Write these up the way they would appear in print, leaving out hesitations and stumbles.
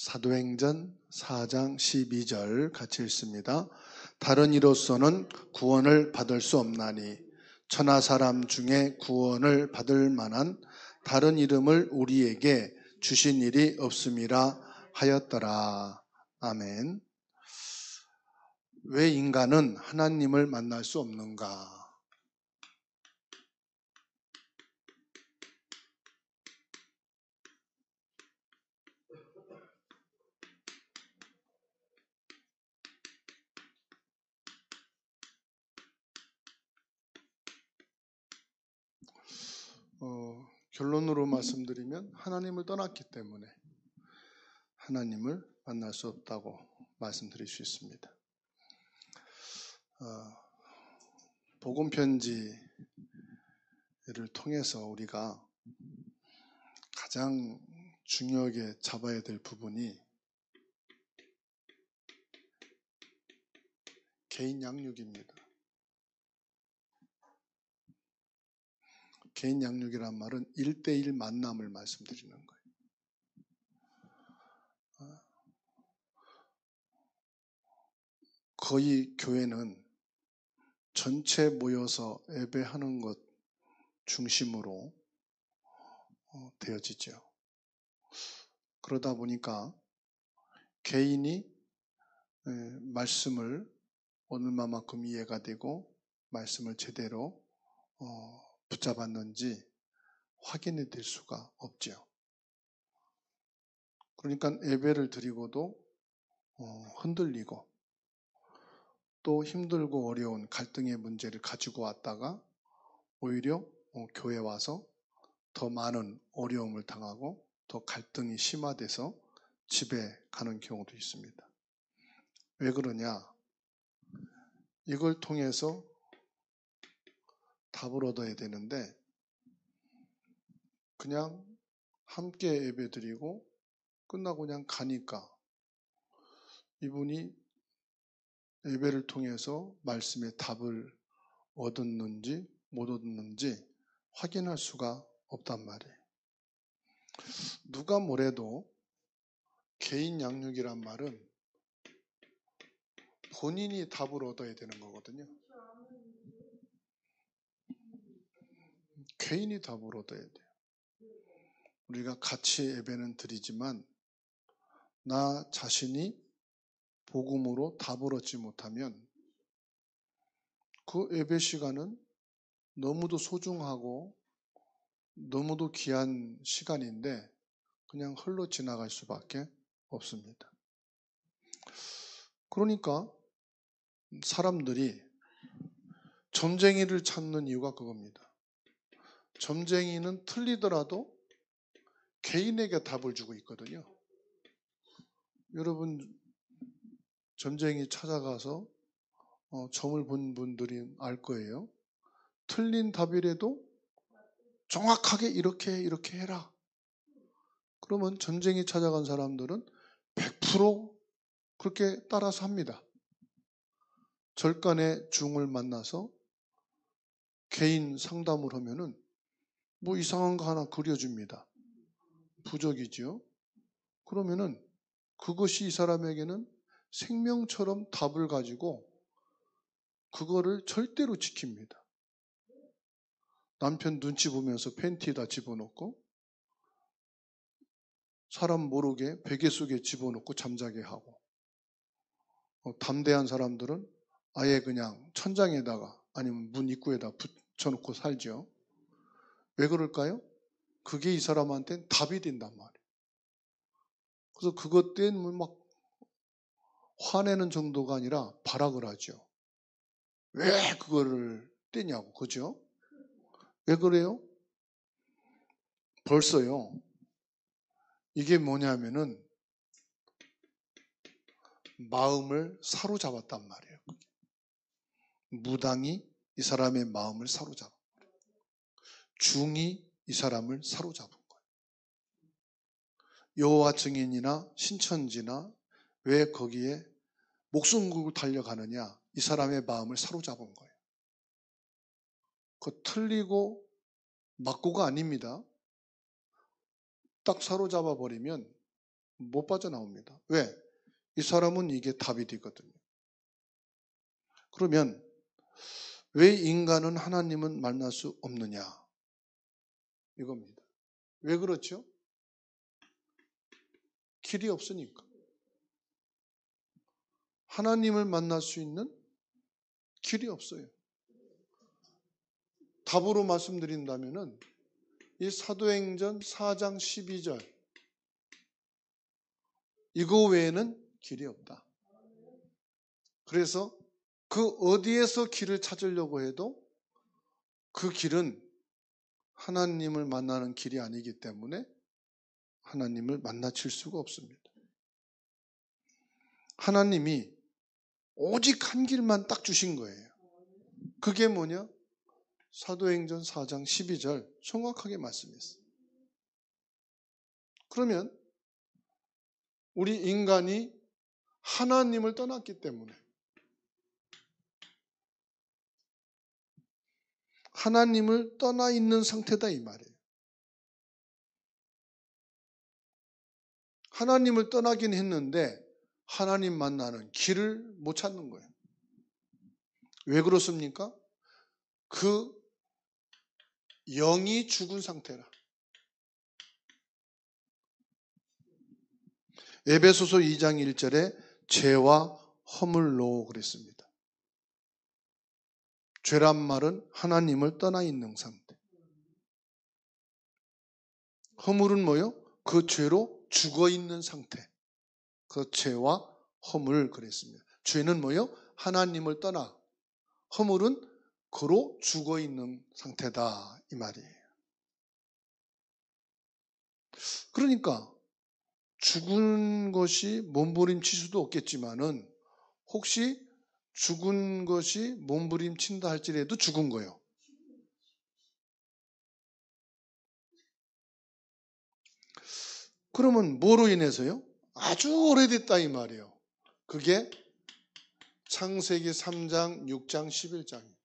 사도행전 4장 12절 같이 읽습니다. 다른 이로서는 구원을 받을 수 없나니 천하 사람 중에 구원을 받을 만한 다른 이름을 우리에게 주신 일이 없음이라 하였더라. 아멘. 왜 인간은 하나님을 만날 수 없는가? 결론으로 말씀드리면 하나님을 떠났기 때문에 하나님을 만날 수 없다고 말씀드릴 수 있습니다. 복음 편지를 통해서 우리가 가장 중요하게 잡아야 될 부분이 개인 양육입니다. 개인 양육이란 말은 1대1 만남을 말씀드리는 거예요. 거의 교회는 전체 모여서 예배하는 것 중심으로 되어지죠. 그러다 보니까 개인이 말씀을 얼마만큼 이해가 되고 말씀을 제대로 붙잡았는지 확인이 될 수가 없죠. 그러니까 예배를 드리고도 흔들리고 또 힘들고 어려운 갈등의 문제를 가지고 왔다가 오히려 교회 와서 더 많은 어려움을 당하고 더 갈등이 심화돼서 집에 가는 경우도 있습니다. 왜 그러냐? 이걸 통해서 답을 얻어야 되는데 그냥 함께 예배드리고 끝나고 그냥 가니까 이분이 예배를 통해서 말씀의 답을 얻었는지 못 얻었는지 확인할 수가 없단 말이에요. 누가 뭐래도 개인 양육이란 말은 본인이 답을 얻어야 되는 거거든요. 개인이 답을 얻어야 돼요. 우리가 같이 예배는 드리지만 나 자신이 복음으로 답을 얻지 못하면 그 예배 시간은 너무도 소중하고 너무도 귀한 시간인데 그냥 흘러 지나갈 수밖에 없습니다. 그러니까 사람들이 점쟁이를 찾는 이유가 그겁니다. 점쟁이는 틀리더라도 개인에게 답을 주고 있거든요. 여러분 점쟁이 찾아가서 점을 본 분들이 알 거예요. 틀린 답이라도 정확하게 이렇게 해라. 그러면 점쟁이 찾아간 사람들은 100% 그렇게 따라서 합니다. 절간의 중을 만나서 개인 상담을 하면은 뭐 이상한 거 하나 그려줍니다. 부적이죠. 그러면은 그것이 이 사람에게는 생명처럼 답을 가지고 그거를 절대로 지킵니다. 남편 눈치 보면서 팬티에다 집어넣고 사람 모르게 베개 속에 집어넣고 잠자게 하고 담대한 사람들은 아예 그냥 천장에다가 아니면 문 입구에다 붙여놓고 살죠. 왜 그럴까요? 그게 이 사람한테는 답이 된단 말이에요. 그래서 그것 때문에 막 화내는 정도가 아니라 발악을 하죠. 왜 그거를 떼냐고, 그죠? 왜 그래요? 벌써요. 이게 뭐냐면은 마음을 사로잡았단 말이에요. 무당이 이 사람의 마음을 사로잡은 거예요. 중이 이 사람을 사로잡은 거예요. 여호와 증인이나 신천지나 왜 거기에 목숨 걸고 달려가느냐? 이 사람의 마음을 사로잡은 거예요. 그 틀리고 맞고가 아닙니다. 딱 사로잡아 버리면 못 빠져나옵니다. 왜? 이 사람은 이게 다윗이거든요. 그러면 왜 인간은 하나님은 만날 수 없느냐? 이겁니다. 왜 그렇죠? 길이 없으니까. 하나님을 만날 수 있는 길이 없어요. 답으로 말씀드린다면은 이 사도행전 4장 12절 이거 외에는 길이 없다. 그래서 그 어디에서 길을 찾으려고 해도 그 길은 하나님을 만나는 길이 아니기 때문에 하나님을 만나칠 수가 없습니다. 하나님이 오직 한 길만 딱 주신 거예요. 그게 뭐냐? 사도행전 4장 12절 정확하게 말씀했어요. 그러면 우리 인간이 하나님을 떠났기 때문에 하나님을 떠나 있는 상태다 이 말이에요. 하나님을 떠나긴 했는데 하나님 만나는 길을 못 찾는 거예요. 왜 그렇습니까? 그 영이 죽은 상태라. 에베소서 2장 1절에 죄와 허물로 그랬습니다. 죄란 말은 하나님을 떠나 있는 상태. 허물은 뭐요? 그 죄로 죽어 있는 상태. 그 죄와 허물 그랬습니다. 죄는 뭐요? 하나님을 떠나. 허물은 그로 죽어 있는 상태다 이 말이에요. 그러니까 죽은 것이 몸부림칠 수도 없겠지만은 혹시 죽은 것이 몸부림친다 할지라도 죽은 거예요. 그러면 뭐로 인해서요? 아주 오래됐다 이 말이에요. 그게 창세기 3장, 6장, 11장이에요.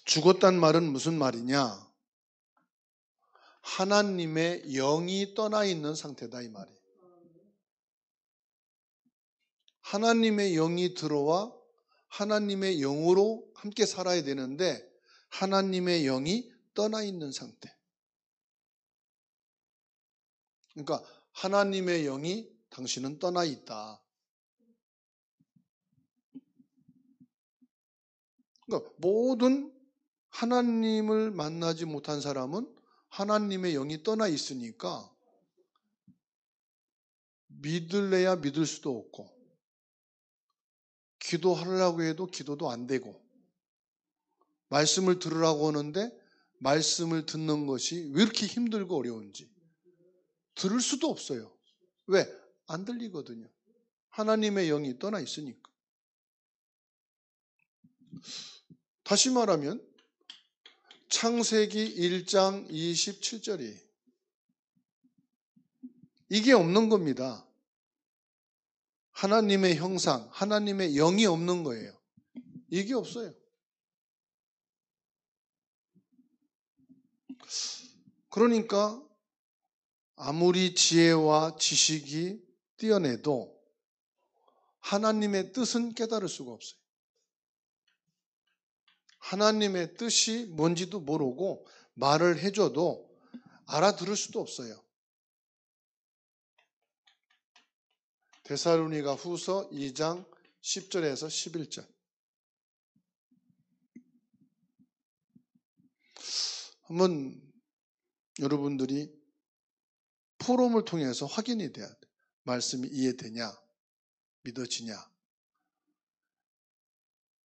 죽었단 말은 무슨 말이냐? 하나님의 영이 떠나 있는 상태다 이 말이에요. 하나님의 영이 들어와 하나님의 영으로 함께 살아야 되는데 하나님의 영이 떠나 있는 상태. 그러니까 하나님의 영이 당신은 떠나 있다. 그러니까 모든 하나님을 만나지 못한 사람은 하나님의 영이 떠나 있으니까 믿을래야 믿을 수도 없고 기도하려고 해도 기도도 안 되고 말씀을 들으라고 하는데 말씀을 듣는 것이 왜 이렇게 힘들고 어려운지 들을 수도 없어요. 왜? 안 들리거든요. 하나님의 영이 떠나 있으니까. 다시 말하면 창세기 1장 27절이 이게 없는 겁니다. 하나님의 형상, 하나님의 영이 없는 거예요. 이게 없어요. 그러니까 아무리 지혜와 지식이 뛰어내도 하나님의 뜻은 깨달을 수가 없어요. 하나님의 뜻이 뭔지도 모르고 말을 해줘도 알아들을 수도 없어요. 데살로니가 후서 2장 10절에서 11절. 한번 여러분들이 포럼을 통해서 확인이 돼야 돼. 말씀이 이해되냐? 믿어지냐?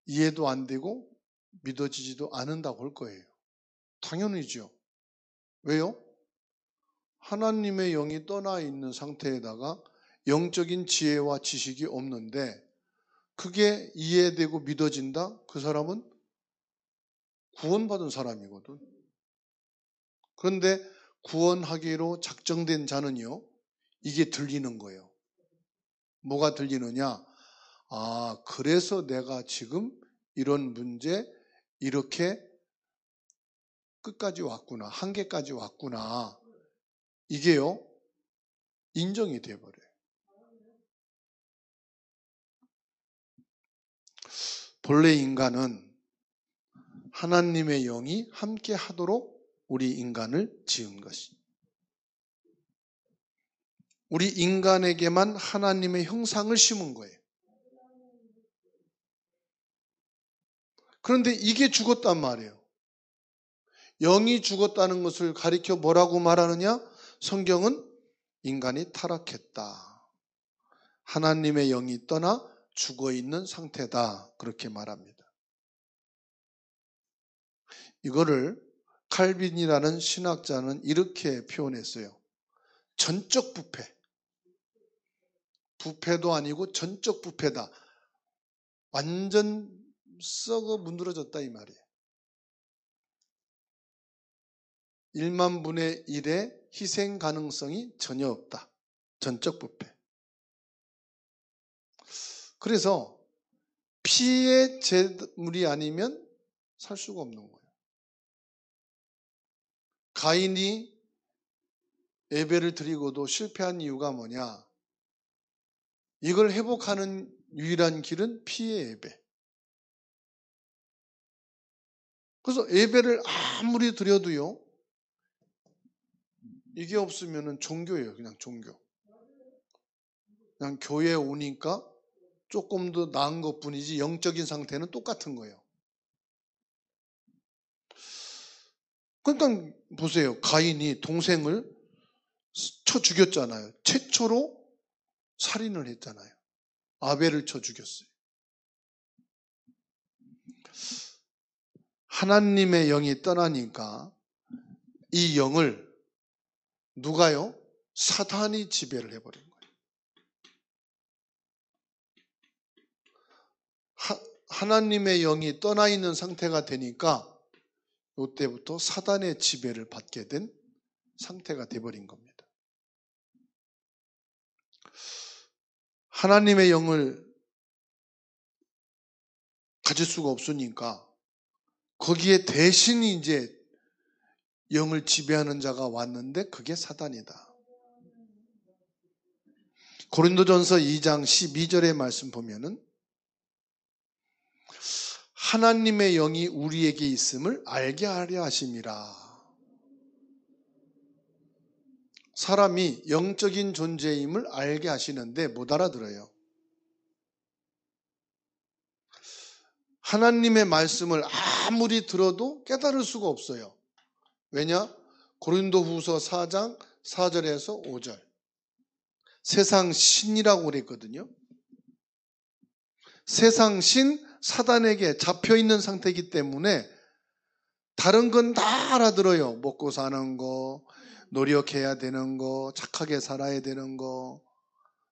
이해도 안 되고 믿어지지도 않는다고 할 거예요. 당연히죠. 왜요? 하나님의 영이 떠나 있는 상태에다가 영적인 지혜와 지식이 없는데 그게 이해되고 믿어진다? 그 사람은 구원받은 사람이거든. 그런데 구원하기로 작정된 자는요, 이게 들리는 거예요. 뭐가 들리느냐? 아, 그래서 내가 지금 이런 문제, 이렇게 끝까지 왔구나. 한계까지 왔구나. 이게요, 인정이 돼버려요. 본래 인간은 하나님의 영이 함께 하도록 우리 인간을 지은 것이. 우리 인간에게만 하나님의 형상을 심은 거예요. 그런데 이게 죽었단 말이에요. 영이 죽었다는 것을 가리켜 뭐라고 말하느냐? 성경은 인간이 타락했다. 하나님의 영이 떠나 죽어있는 상태다. 그렇게 말합니다. 이거를 칼빈이라는 신학자는 이렇게 표현했어요. 전적 부패. 부패도 아니고 전적 부패다. 완전 썩어 문드러졌다 이 말이에요. 1만 분의 1의 희생 가능성이 전혀 없다. 전적 부패. 그래서 피의 제물이 아니면 살 수가 없는 거예요. 가인이 예배를 드리고도 실패한 이유가 뭐냐? 이걸 회복하는 유일한 길은 피의 예배. 그래서 예배를 아무리 드려도요, 이게 없으면 종교예요. 그냥 종교. 그냥 교회에 오니까 조금 더 나은 것뿐이지 영적인 상태는 똑같은 거예요. 그러니까 보세요. 가인이 동생을 쳐 죽였잖아요. 최초로 살인을 했잖아요. 아벨을 쳐 죽였어요. 하나님의 영이 떠나니까 이 영을 누가요? 사단이 지배를 해버린 거예요. 하나님의 영이 떠나 있는 상태가 되니까 이때부터 사단의 지배를 받게 된 상태가 돼버린 겁니다. 하나님의 영을 가질 수가 없으니까 거기에 대신 이제 영을 지배하는 자가 왔는데 그게 사단이다. 고린도전서 2장 12절의 말씀 보면은 하나님의 영이 우리에게 있음을 알게 하려 하심이라. 사람이 영적인 존재임을 알게 하시는데 못 알아들어요. 하나님의 말씀을 아무리 들어도 깨달을 수가 없어요. 왜냐? 고린도후서 4장 4절에서 5절. 세상 신이라고 그랬거든요. 세상 신 사단에게 잡혀있는 상태이기 때문에 다른 건 다 알아들어요. 먹고 사는 거, 노력해야 되는 거, 착하게 살아야 되는 거,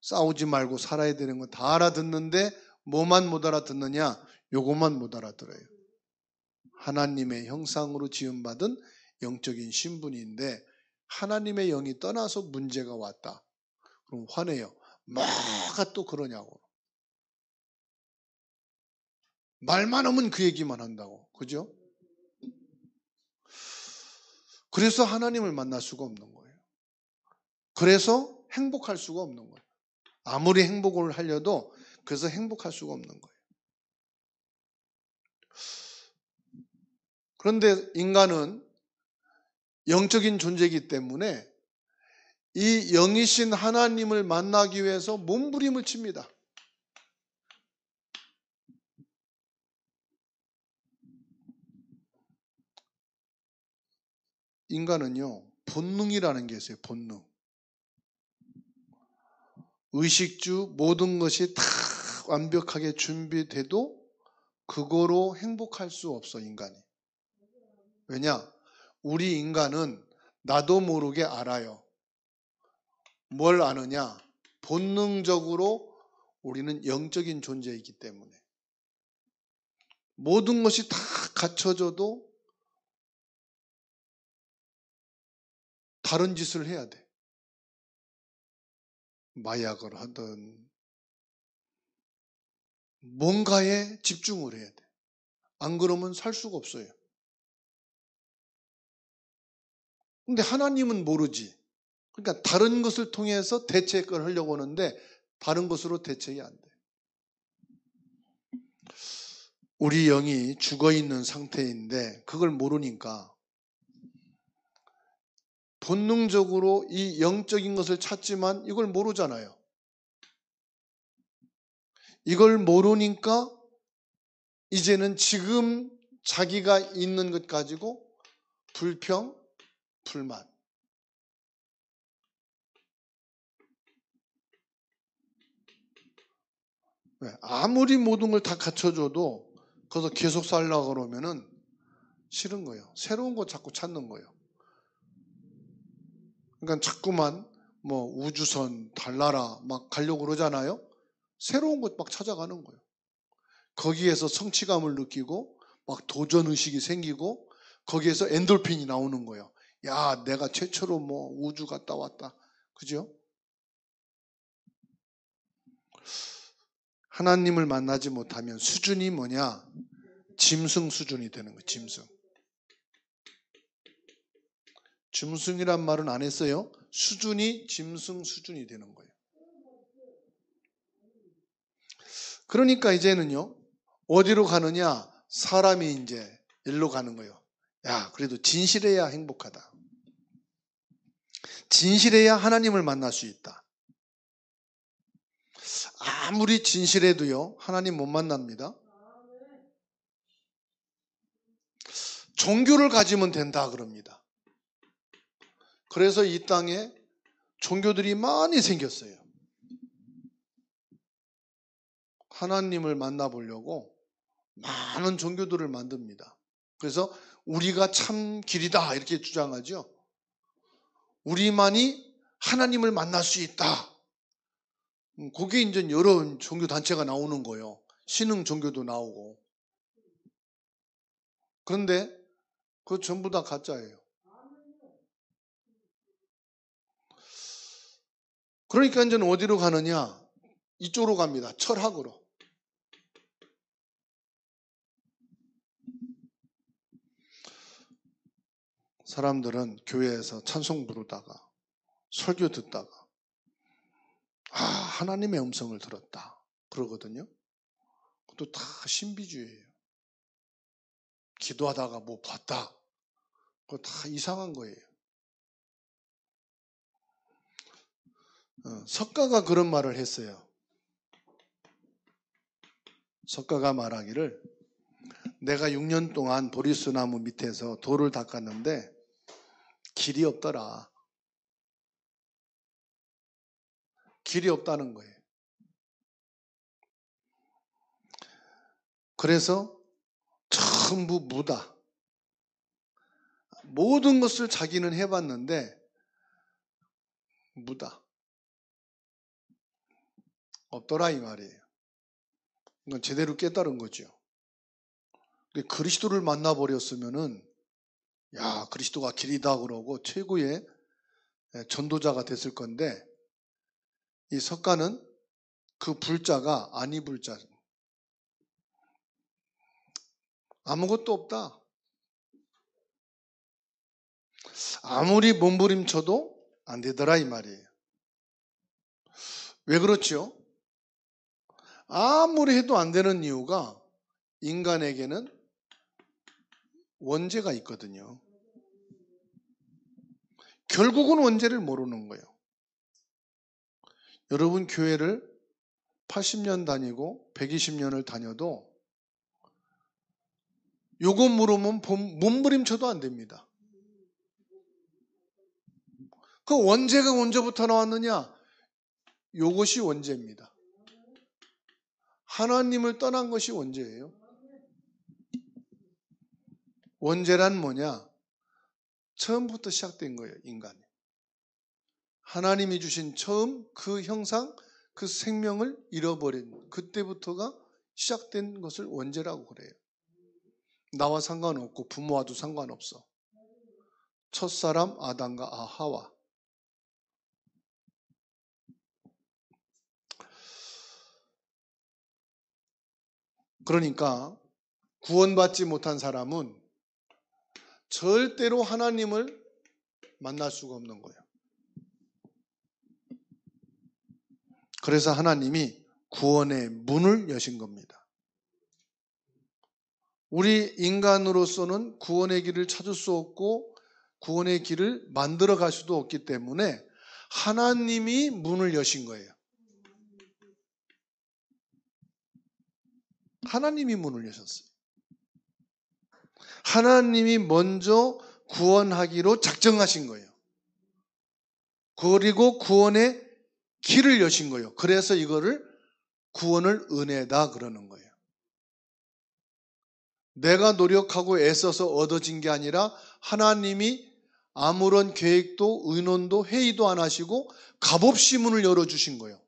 싸우지 말고 살아야 되는 거 다 알아듣는데 뭐만 못 알아듣느냐? 요것만 못 알아들어요. 하나님의 형상으로 지음받은 영적인 신분인데 하나님의 영이 떠나서 문제가 왔다. 그럼 화내요. 뭐가 또 그러냐고. 말만 하면 그 얘기만 한다고. 그죠? 그래서 하나님을 만날 수가 없는 거예요. 그래서 행복할 수가 없는 거예요. 아무리 행복을 하려도 그래서 행복할 수가 없는 거예요. 그런데 인간은 영적인 존재이기 때문에 이 영이신 하나님을 만나기 위해서 몸부림을 칩니다. 인간은요, 본능이라는 게 있어요. 본능. 의식주 모든 것이 다 완벽하게 준비돼도 그거로 행복할 수 없어, 인간이. 왜냐? 우리 인간은 나도 모르게 알아요. 뭘 아느냐? 본능적으로 우리는 영적인 존재이기 때문에. 모든 것이 다 갖춰져도 다른 짓을 해야 돼. 마약을 하든 뭔가에 집중을 해야 돼. 안 그러면 살 수가 없어요. 근데 하나님은 모르지. 그러니까 다른 것을 통해서 대책을 하려고 하는데 다른 것으로 대책이 안 돼. 우리 영이 죽어있는 상태인데 그걸 모르니까 본능적으로 이 영적인 것을 찾지만 이걸 모르잖아요. 이걸 모르니까 이제는 지금 자기가 있는 것 가지고 불평, 불만. 아무리 모든 걸 다 갖춰줘도 거기서 계속 살려고 그러면은 싫은 거예요. 새로운 거 자꾸 찾는 거예요. 그러니까 자꾸만 뭐 우주선, 달나라 막 가려고 그러잖아요. 새로운 것 막 찾아가는 거예요. 거기에서 성취감을 느끼고 막 도전의식이 생기고 거기에서 엔돌핀이 나오는 거예요. 야, 내가 최초로 뭐 우주 갔다 왔다. 그죠? 하나님을 만나지 못하면 수준이 뭐냐? 짐승 수준이 되는 거예요. 짐승. 짐승이란 말은 안 했어요. 수준이 짐승 수준이 되는 거예요. 그러니까 이제는요. 어디로 가느냐? 사람이 이제 일로 가는 거예요. 야, 그래도 진실해야 행복하다. 진실해야 하나님을 만날 수 있다. 아무리 진실해도요, 하나님 못 만납니다. 종교를 가지면 된다 그럽니다. 그래서 이 땅에 종교들이 많이 생겼어요. 하나님을 만나보려고 많은 종교들을 만듭니다. 그래서 우리가 참 길이다 이렇게 주장하죠. 우리만이 하나님을 만날 수 있다. 그게 이제 여러 종교 단체가 나오는 거예요. 신흥 종교도 나오고. 그런데 그거 전부 다 가짜예요. 그러니까 이제는 어디로 가느냐? 이쪽으로 갑니다. 철학으로. 사람들은 교회에서 찬송 부르다가 설교 듣다가 하나님의 음성을 들었다 그러거든요. 그것도 다 신비주의예요. 기도하다가 뭐 봤다. 그거 다 이상한 거예요. 석가가 그런 말을 했어요. 석가가 말하기를 내가 6년 동안 보리수 나무 밑에서 돌을 닦았는데 길이 없더라. 길이 없다는 거예요. 그래서 전부 무다. 모든 것을 자기는 해봤는데 무다. 없더라 이 말이에요. 그러니까 제대로 깨달은 거죠. 그리스도를 만나버렸으면은 야, 그리스도가 길이다 그러고 최고의 전도자가 됐을 건데 이 석가는 그 불자가 아니 불자. 아무것도 없다. 아무리 몸부림쳐도 안 되더라 이 말이에요. 왜 그렇죠? 아무리 해도 안 되는 이유가 인간에게는 원죄가 있거든요. 결국은 원죄를 모르는 거예요. 여러분 교회를 80년 다니고 120년을 다녀도 요거 물으면 몸부림쳐도 안 됩니다. 그 원죄가 언제부터 나왔느냐? 요것이 원죄입니다. 하나님을 떠난 것이 원죄예요. 원죄란 뭐냐? 처음부터 시작된 거예요, 인간이. 하나님이 주신 처음 그 형상, 그 생명을 잃어버린 그때부터가 시작된 것을 원죄라고 그래요. 나와 상관없고 부모와도 상관없어. 첫사람 아담과 하와. 그러니까 구원받지 못한 사람은 절대로 하나님을 만날 수가 없는 거예요. 그래서 하나님이 구원의 문을 여신 겁니다. 우리 인간으로서는 구원의 길을 찾을 수 없고 구원의 길을 만들어 갈 수도 없기 때문에 하나님이 문을 여신 거예요. 하나님이 문을 여셨어요. 하나님이 먼저 구원하기로 작정하신 거예요. 그리고 구원의 길을 여신 거예요. 그래서 이거를 구원을 은혜다 그러는 거예요. 내가 노력하고 애써서 얻어진 게 아니라 하나님이 아무런 계획도 의논도 회의도 안 하시고 값없이 문을 열어주신 거예요.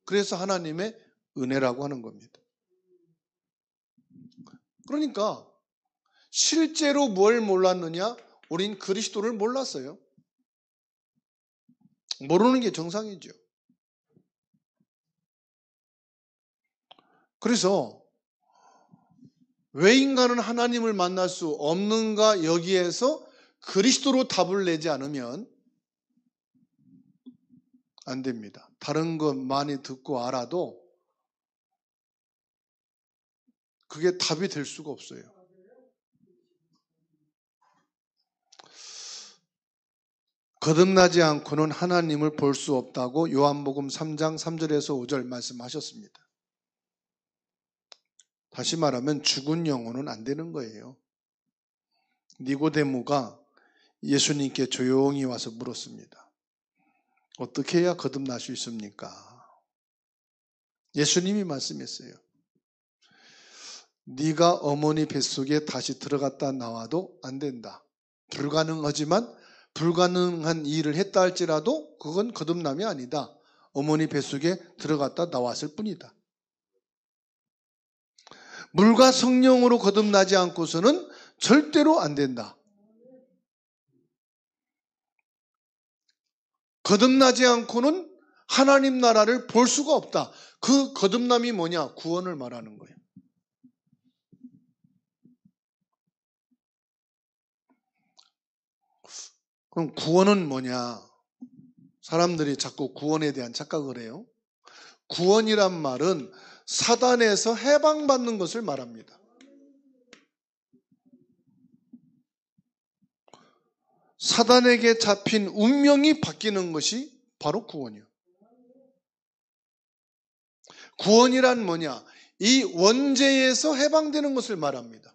그래서 하나님의 은혜라고 하는 겁니다. 그러니까 실제로 뭘 몰랐느냐? 우린 그리스도를 몰랐어요. 모르는 게 정상이죠. 그래서 왜 인간은 하나님을 만날 수 없는가 여기에서 그리스도로 답을 내지 않으면 안 됩니다. 다른 것 많이 듣고 알아도 그게 답이 될 수가 없어요. 거듭나지 않고는 하나님을 볼 수 없다고 요한복음 3장 3절에서 5절 말씀하셨습니다. 다시 말하면 죽은 영혼은 안 되는 거예요. 니고데모가 예수님께 조용히 와서 물었습니다. 어떻게 해야 거듭날 수 있습니까? 예수님이 말씀했어요. 네가 어머니 뱃속에 다시 들어갔다 나와도 안 된다. 불가능하지만 불가능한 일을 했다 할지라도 그건 거듭남이 아니다. 어머니 뱃속에 들어갔다 나왔을 뿐이다. 물과 성령으로 거듭나지 않고서는 절대로 안 된다. 거듭나지 않고는 하나님 나라를 볼 수가 없다. 그 거듭남이 뭐냐? 구원을 말하는 거예요. 그럼 구원은 뭐냐? 사람들이 자꾸 구원에 대한 착각을 해요. 구원이란 말은 사단에서 해방받는 것을 말합니다. 사단에게 잡힌 운명이 바뀌는 것이 바로 구원이에요. 구원이란 뭐냐? 이 원죄에서 해방되는 것을 말합니다.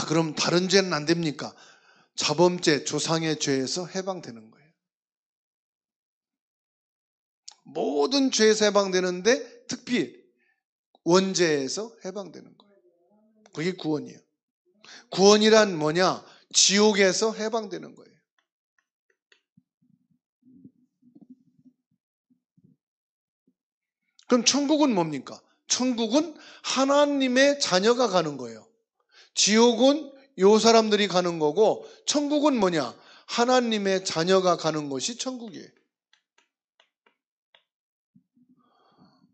그럼 다른 죄는 안 됩니까? 자범죄, 조상의 죄에서 해방되는 거예요. 모든 죄에서 해방되는데 특히 원죄에서 해방되는 거예요. 그게 구원이에요. 구원이란 뭐냐? 지옥에서 해방되는 거예요. 그럼 천국은 뭡니까? 천국은 하나님의 자녀가 가는 거예요. 지옥은 요 사람들이 가는 거고 천국은 뭐냐? 하나님의 자녀가 가는 것이 천국이에요.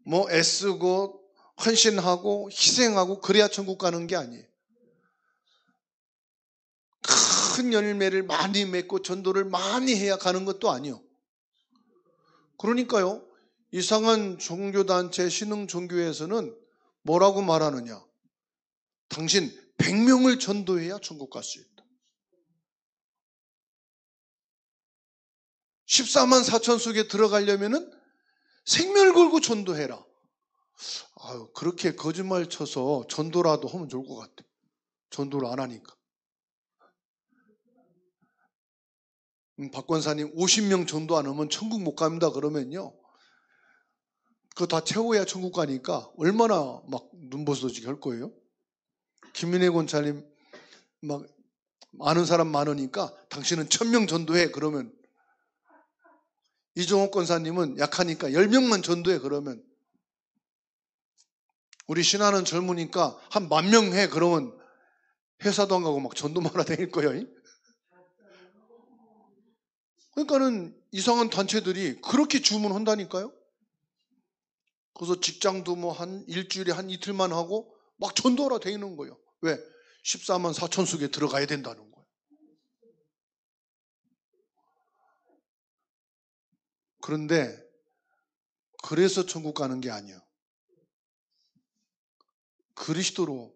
뭐 애쓰고 헌신하고 희생하고 그래야 천국 가는 게 아니에요. 큰 열매를 많이 맺고 전도를 많이 해야 가는 것도 아니에요. 그러니까요. 이상한 종교단체 신흥종교에서는 뭐라고 말하느냐? 당신 100명을 전도해야 천국 갈 수 있다. 14만 4천 속에 들어가려면은 생명을 걸고 전도해라. 그렇게 거짓말 쳐서 전도라도 하면 좋을 것 같아. 전도를 안 하니까. 박 권사님 50명 전도 안 하면 천국 못 갑니다 그러면요. 그거 다 채워야 천국 가니까 얼마나 막 눈부서지게 할 거예요. 김민혜 권사님 막 아는 사람 많으니까 당신은 1000명 전도해 그러면 이종옥 권사님은 약하니까 10명만 전도해 그러면 우리 신하는 젊으니까 한 10,000명 해 그러면 회사도 안 가고 막 전도만 하러 다닐 거예요. 그러니까는 이상한 단체들이 그렇게 주문한다니까요. 그래서 직장도 뭐 한 일주일에 한 이틀만 하고 막 전도하러 다니는 거예요. 왜? 14만 4천 속에 들어가야 된다는 거예요. 그런데 그래서 천국 가는 게 아니에요. 그리스도로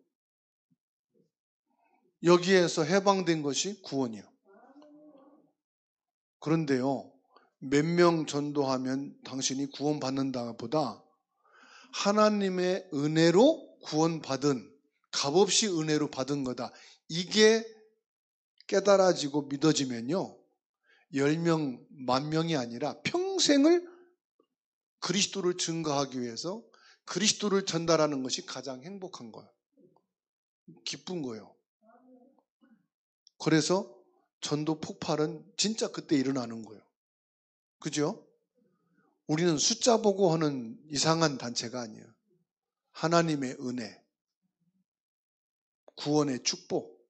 여기에서 해방된 것이 구원이에요. 그런데요, 몇 명 전도하면 당신이 구원받는다 보다 하나님의 은혜로 구원받은, 값없이 은혜로 받은 거다. 이게 깨달아지고 믿어지면요, 10명, 10,000명이 아니라 평생을 그리스도를 증거하기 위해서 그리스도를 전달하는 것이 가장 행복한 거예요. 기쁜 거예요. 그래서 전도 폭발은 진짜 그때 일어나는 거예요. 그죠? 우리는 숫자 보고 하는 이상한 단체가 아니에요. 하나님의 은혜, 구원의 축복.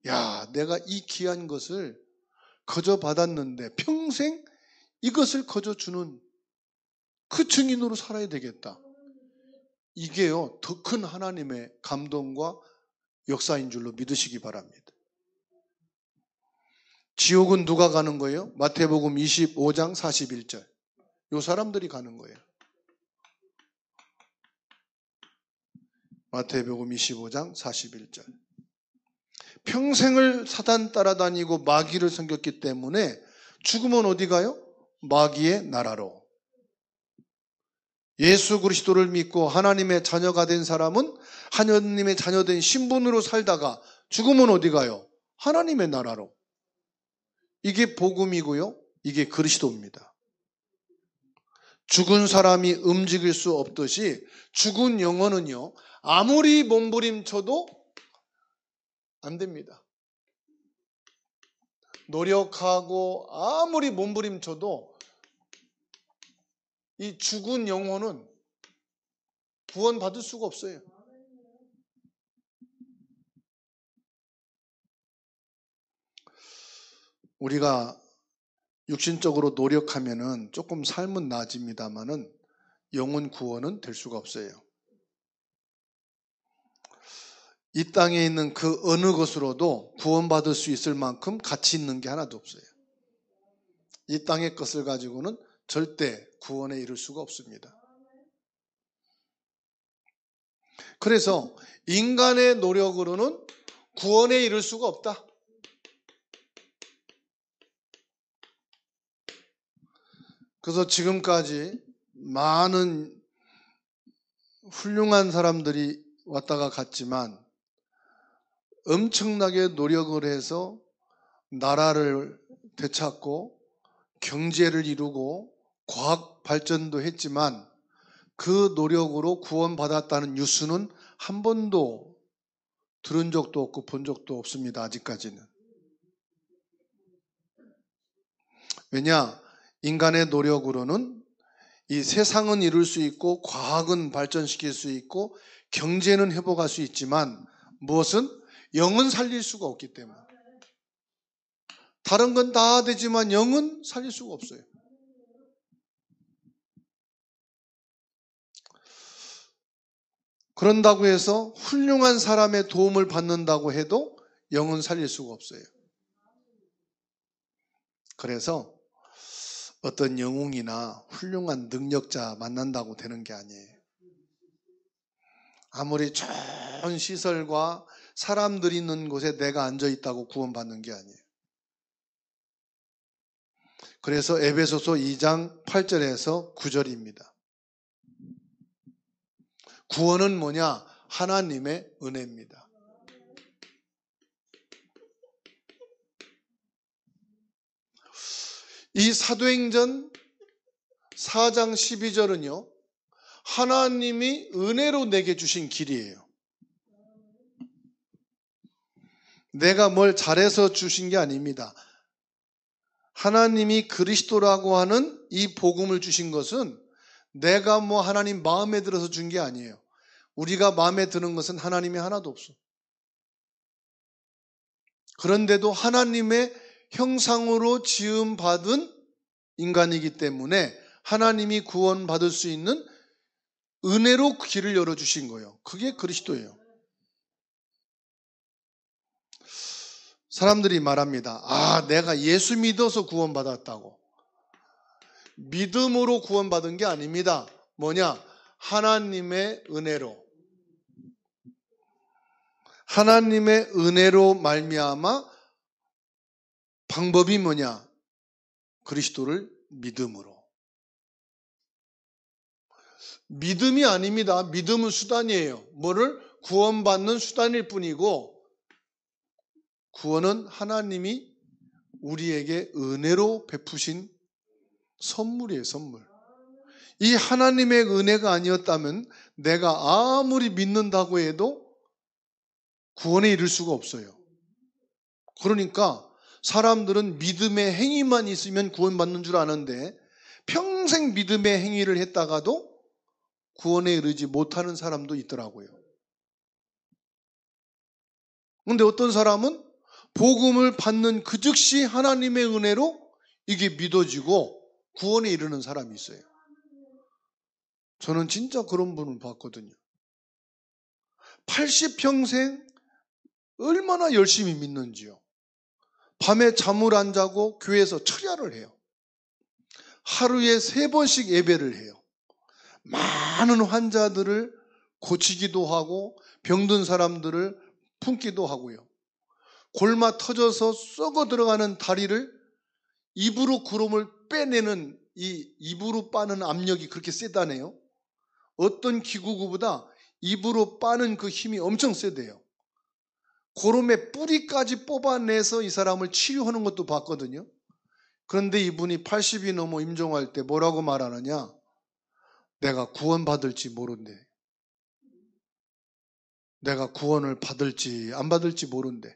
야, 내가 이 귀한 것을 거저 받았는데 평생 이것을 거저 주는 그 증인으로 살아야 되겠다. 이게요, 더 큰 하나님의 감동과 역사인 줄로 믿으시기 바랍니다. 지옥은 누가 가는 거예요? 마태복음 25장 41절. 요 사람들이 가는 거예요. 마태복음 25장 41절. 평생을 사단 따라다니고 마귀를 섬겼기 때문에 죽으면 어디 가요? 마귀의 나라로. 예수 그리스도를 믿고 하나님의 자녀가 된 사람은 하나님의 자녀된 신분으로 살다가 죽으면 어디 가요? 하나님의 나라로. 이게 복음이고요. 이게 그리스도입니다. 죽은 사람이 움직일 수 없듯이 죽은 영혼은요, 아무리 몸부림쳐도 안 됩니다. 노력하고 아무리 몸부림쳐도 이 죽은 영혼은 구원받을 수가 없어요. 우리가 육신적으로 노력하면은 조금 삶은 나아집니다만은 영혼 구원은 될 수가 없어요. 이 땅에 있는 그 어느 것으로도 구원받을 수 있을 만큼 가치 있는 게 하나도 없어요. 이 땅의 것을 가지고는 절대 구원에 이를 수가 없습니다. 그래서 인간의 노력으로는 구원에 이를 수가 없다. 그래서 지금까지 많은 훌륭한 사람들이 왔다가 갔지만 엄청나게 노력을 해서 나라를 되찾고 경제를 이루고 과학 발전도 했지만 그 노력으로 구원받았다는 뉴스는 한 번도 들은 적도 없고 본 적도 없습니다. 아직까지는. 왜냐? 인간의 노력으로는 이 세상은 이룰 수 있고 과학은 발전시킬 수 있고 경제는 회복할 수 있지만 무엇은 영은 살릴 수가 없기 때문에. 다른 건 다 되지만 영은 살릴 수가 없어요. 그런다고 해서 훌륭한 사람의 도움을 받는다고 해도 영은 살릴 수가 없어요. 그래서 어떤 영웅이나 훌륭한 능력자 만난다고 되는 게 아니에요. 아무리 좋은 시설과 사람들이 있는 곳에 내가 앉아 있다고 구원받는 게 아니에요. 그래서 에베소서 2장 8절에서 9절입니다. 구원은 뭐냐? 하나님의 은혜입니다. 이 사도행전 4장 12절은요, 하나님이 은혜로 내게 주신 길이에요. 내가 뭘 잘해서 주신 게 아닙니다. 하나님이 그리스도라고 하는 이 복음을 주신 것은 내가 뭐 하나님 마음에 들어서 준 게 아니에요. 우리가 마음에 드는 것은 하나님이 하나도 없어. 그런데도 하나님의 형상으로 지음받은 인간이기 때문에 하나님이 구원받을 수 있는 은혜로 길을 열어주신 거예요. 그게 그리스도예요. 사람들이 말합니다. 내가 예수 믿어서 구원받았다고. 믿음으로 구원받은 게 아닙니다. 뭐냐? 하나님의 은혜로. 하나님의 은혜로 말미암아 방법이 뭐냐? 그리스도를 믿음으로. 믿음이 아닙니다. 믿음은 수단이에요. 뭐를? 구원받는 수단일 뿐이고, 구원은 하나님이 우리에게 은혜로 베푸신 선물이에요, 선물. 이 하나님의 은혜가 아니었다면 내가 아무리 믿는다고 해도 구원에 이를 수가 없어요. 그러니까 사람들은 믿음의 행위만 있으면 구원받는 줄 아는데 평생 믿음의 행위를 했다가도 구원에 이르지 못하는 사람도 있더라고요. 그런데 어떤 사람은 복음을 받는 그 즉시 하나님의 은혜로 이게 믿어지고 구원에 이르는 사람이 있어요. 저는 진짜 그런 분을 봤거든요. 80평생 얼마나 열심히 믿는지요. 밤에 잠을 안 자고 교회에서 철야를 해요. 하루에 3번씩 예배를 해요. 많은 환자들을 고치기도 하고 병든 사람들을 품기도 하고요. 골마 터져서 썩어 들어가는 다리를 입으로 구름을 빼내는 이 입으로 빠는 압력이 그렇게 세다네요. 어떤 기구보다 입으로 빠는 그 힘이 엄청 세대요. 고름의 뿌리까지 뽑아내서 이 사람을 치유하는 것도 봤거든요. 그런데 이분이 80이 넘어 임종할 때 뭐라고 말하느냐? 내가 구원받을지 모른대. 내가 구원을 받을지 안 받을지 모른대.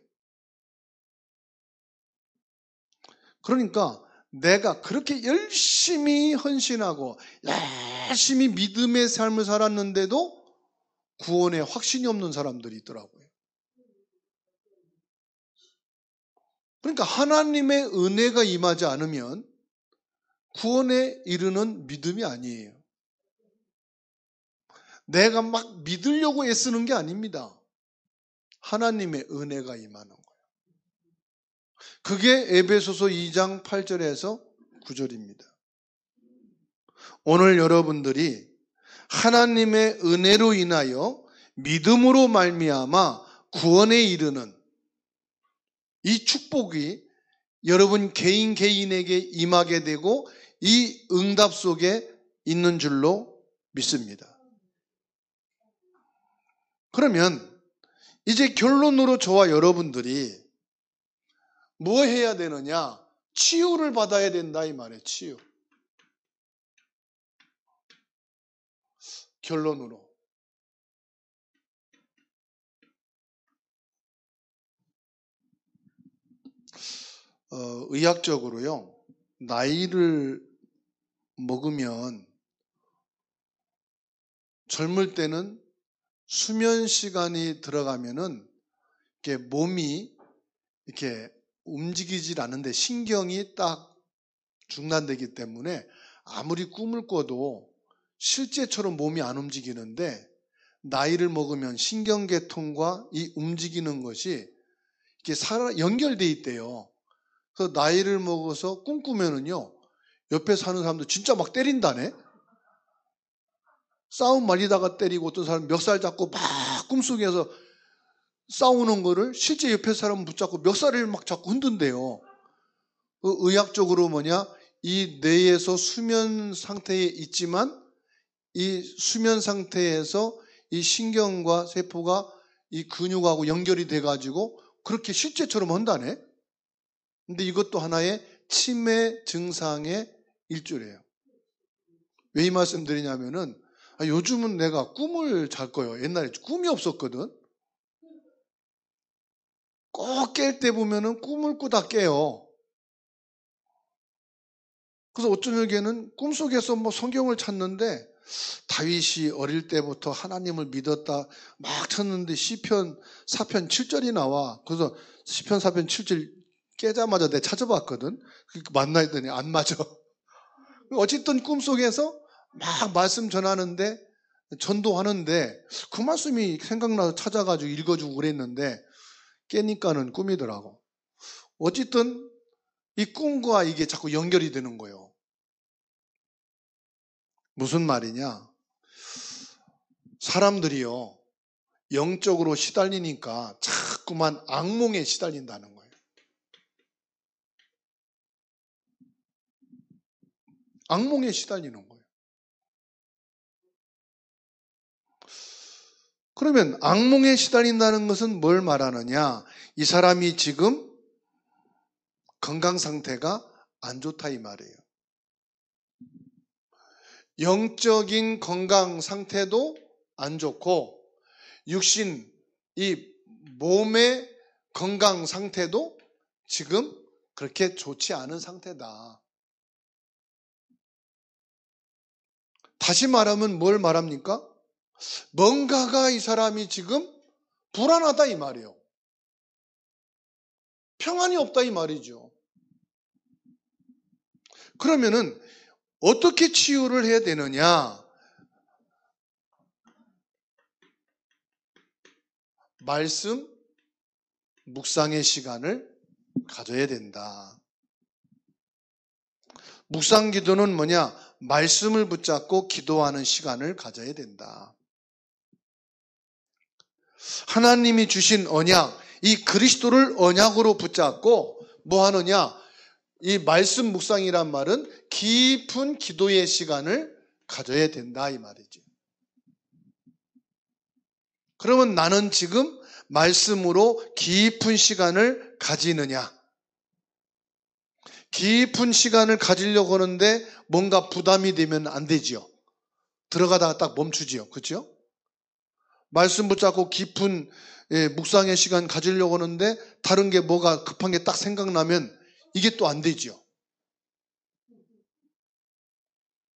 그러니까 내가 그렇게 열심히 헌신하고 열심히 믿음의 삶을 살았는데도 구원에 확신이 없는 사람들이 있더라고요. 그러니까 하나님의 은혜가 임하지 않으면 구원에 이르는 믿음이 아니에요. 내가 막 믿으려고 애쓰는 게 아닙니다. 하나님의 은혜가 임하는 거예요. 그게 에베소서 2장 8절에서 9절입니다. 오늘 여러분들이 하나님의 은혜로 인하여 믿음으로 말미암아 구원에 이르는 이 축복이 여러분 개인 개인에게 임하게 되고 이 응답 속에 있는 줄로 믿습니다. 그러면 이제 결론으로 저와 여러분들이 뭐 해야 되느냐? 치유를 받아야 된다 이 말이에요. 치유. 결론으로. 의학적으로요. 나이를 먹으면 젊을 때는 수면 시간이 들어가면은 이렇게 몸이 이렇게 움직이질 않는데 신경이 딱 중단되기 때문에 아무리 꿈을 꿔도 실제처럼 몸이 안 움직이는데 나이를 먹으면 신경계통과 이 움직이는 것이 이렇게 연결돼 있대요. 그래서 나이를 먹어서 꿈꾸면은요, 옆에 사는 사람도 진짜 막 때린다네? 싸움 말리다가 때리고 어떤 사람 멱살 잡고 막 꿈속에서 싸우는 거를 실제 옆에 사람은 붙잡고 멱살을 막 잡고 흔든대요. 의학적으로 뭐냐? 이 뇌에서 수면 상태에 있지만 이 수면 상태에서 이 신경과 세포가 이 근육하고 연결이 돼가지고 그렇게 실제처럼 한다네? 근데 이것도 하나의 치매 증상의 일조래요. 왜 이 말씀 드리냐면은 요즘은 내가 꿈을 잘 거예요. 옛날에 꿈이 없었거든. 꼭 깰 때 보면은 꿈을 꾸다 깨요. 그래서 어떤 적에는 꿈속에서 뭐 성경을 찾는데 다윗이 어릴 때부터 하나님을 믿었다 막 찾는데 시편 4편 7절이 나와. 그래서 시편 4편 7절 깨자마자 내가 찾아봤거든. 맞나 했더니 안 맞아. 어쨌든 꿈속에서 막 말씀 전하는데 전도하는데 그 말씀이 생각나서 찾아가지고 읽어주고 그랬는데 깨니까는 꿈이더라고. 어쨌든 이 꿈과 이게 자꾸 연결이 되는 거예요. 무슨 말이냐? 사람들이요, 영적으로 시달리니까 자꾸만 악몽에 시달린다는 거예요. 악몽에 시달리는 거예요. 그러면 악몽에 시달린다는 것은 뭘 말하느냐? 이 사람이 지금 건강 상태가 안 좋다 이 말이에요. 영적인 건강 상태도 안 좋고 육신, 이 몸의 건강 상태도 지금 그렇게 좋지 않은 상태다. 다시 말하면 뭘 말합니까? 뭔가가 이 사람이 지금 불안하다 이 말이에요. 평안이 없다 이 말이죠. 그러면은 어떻게 치유를 해야 되느냐? 말씀, 묵상의 시간을 가져야 된다. 묵상 기도는 뭐냐? 말씀을 붙잡고 기도하는 시간을 가져야 된다. 하나님이 주신 언약, 이 그리스도를 언약으로 붙잡고 뭐 하느냐? 이 말씀 묵상이란 말은 깊은 기도의 시간을 가져야 된다 이 말이죠. 그러면 나는 지금 말씀으로 깊은 시간을 가지느냐? 깊은 시간을 가지려고 하는데 뭔가 부담이 되면 안 되지요. 들어가다가 딱 멈추지요. 그렇죠? 말씀 붙잡고 깊은 묵상의 시간 가지려고 하는데 다른 게 뭐가 급한 게 딱 생각나면 이게 또 안 되지요.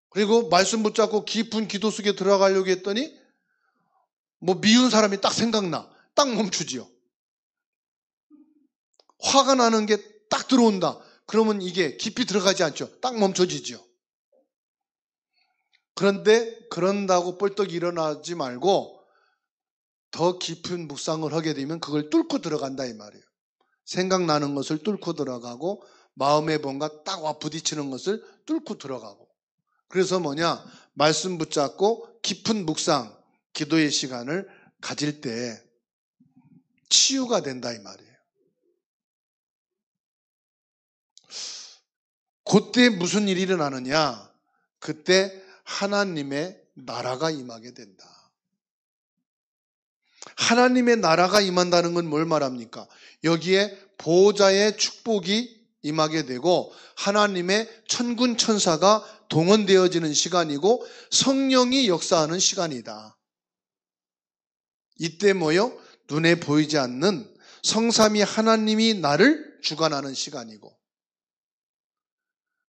그리고 말씀 붙잡고 깊은 기도 속에 들어가려고 했더니 뭐 미운 사람이 딱 생각나. 딱 멈추지요. 화가 나는 게 딱 들어온다. 그러면 이게 깊이 들어가지 않죠. 딱 멈춰지죠. 그런데 그런다고 뻘떡 일어나지 말고 더 깊은 묵상을 하게 되면 그걸 뚫고 들어간다 이 말이에요. 생각나는 것을 뚫고 들어가고 마음에 뭔가 딱 와 부딪히는 것을 뚫고 들어가고. 그래서 뭐냐? 말씀 붙잡고 깊은 묵상, 기도의 시간을 가질 때 치유가 된다 이 말이에요. 그때 무슨 일이 일어나느냐? 그때 하나님의 나라가 임하게 된다. 하나님의 나라가 임한다는 건 뭘 말합니까? 여기에 보호자의 축복이 임하게 되고 하나님의 천군 천사가 동원되어지는 시간이고 성령이 역사하는 시간이다. 이때 뭐요? 눈에 보이지 않는 성삼위 하나님이 나를 주관하는 시간이고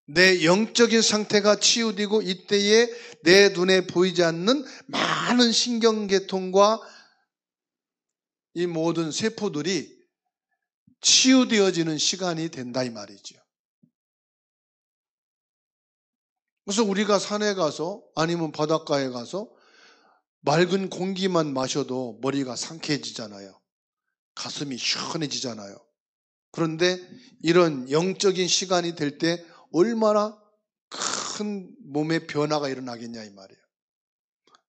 내 영적인 상태가 치유되고 이때에 내 눈에 보이지 않는 많은 신경계통과 이 모든 세포들이 치유되어지는 시간이 된다 이 말이죠. 그래서 우리가 산에 가서 아니면 바닷가에 가서 맑은 공기만 마셔도 머리가 상쾌해지잖아요. 가슴이 시원해지잖아요. 그런데 이런 영적인 시간이 될 때 얼마나 큰 몸의 변화가 일어나겠냐 이 말이에요.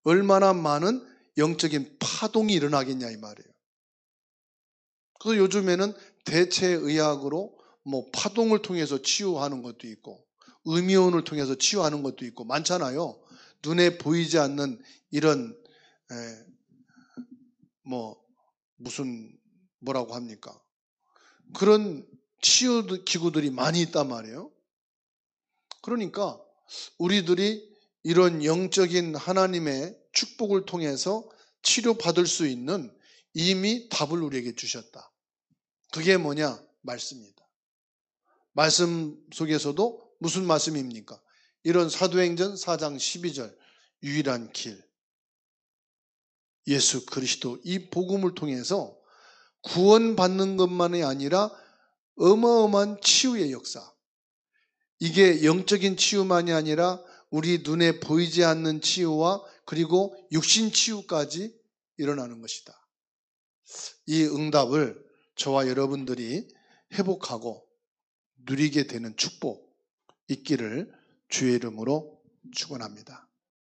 얼마나 많은 영적인 파동이 일어나겠냐 이 말이에요. 그래서 요즘에는 대체의학으로 뭐 파동을 통해서 치유하는 것도 있고 음이온을 통해서 치유하는 것도 있고 많잖아요. 눈에 보이지 않는 이런 뭐라고 합니까? 그런 치유 기구들이 많이 있단 말이에요. 그러니까 우리들이 이런 영적인 하나님의 축복을 통해서 치료받을 수 있는 이미 답을 우리에게 주셨다. 그게 뭐냐? 말씀이다. 말씀 속에서도 무슨 말씀입니까? 이런 사도행전 4장 12절 유일한 길 예수 그리스도 이 복음을 통해서 구원받는 것만이 아니라 어마어마한 치유의 역사. 이게 영적인 치유만이 아니라 우리 눈에 보이지 않는 치유와 그리고 육신 치유까지 일어나는 것이다. 이 응답을 저와 여러분들이 회복하고 누리게 되는 축복 있기를 주의 이름으로 축원합니다.